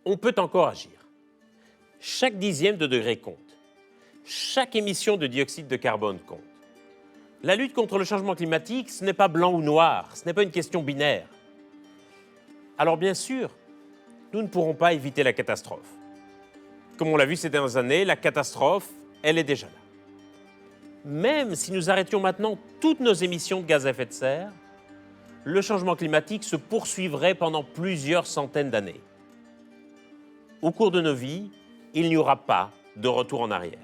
on peut encore agir. Chaque dixième de degré compte. Chaque émission de dioxyde de carbone compte. La lutte contre le changement climatique, ce n'est pas blanc ou noir, ce n'est pas une question binaire. Alors bien sûr, nous ne pourrons pas éviter la catastrophe. Comme on l'a vu ces dernières années, la catastrophe, elle est déjà là. Même si nous arrêtions maintenant toutes nos émissions de gaz à effet de serre, le changement climatique se poursuivrait pendant plusieurs centaines d'années. Au cours de nos vies, il n'y aura pas de retour en arrière.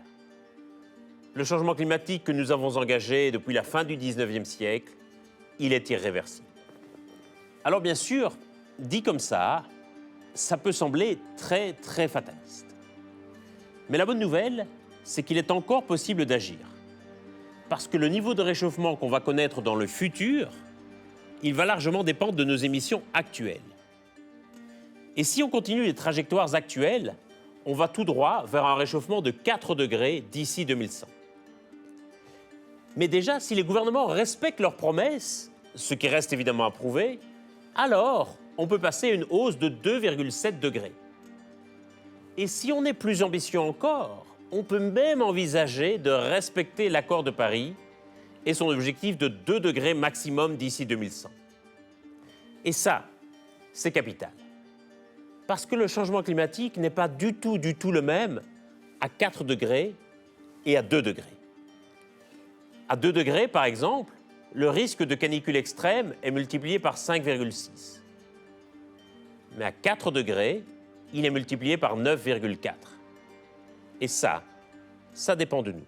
Le changement climatique que nous avons engagé depuis la fin du 19e siècle, il est irréversible. Alors bien sûr, dit comme ça peut sembler très fataliste. Mais la bonne nouvelle, c'est qu'il est encore possible d'agir. Parce que le niveau de réchauffement qu'on va connaître dans le futur, il va largement dépendre de nos émissions actuelles. Et si on continue les trajectoires actuelles, on va tout droit vers un réchauffement de 4 degrés d'ici 2100. Mais déjà, si les gouvernements respectent leurs promesses, ce qui reste évidemment à prouver, alors on peut passer à une hausse de 2,7 degrés. Et si on est plus ambitieux encore, on peut même envisager de respecter l'accord de Paris et son objectif de 2 degrés maximum d'ici 2100. Et ça, c'est capital. Parce que le changement climatique n'est pas du tout le même à 4 degrés et à 2 degrés. À 2 degrés, par exemple, le risque de canicule extrême est multiplié par 5,6. Mais à 4 degrés, il est multiplié par 9,4. Et ça dépend de nous.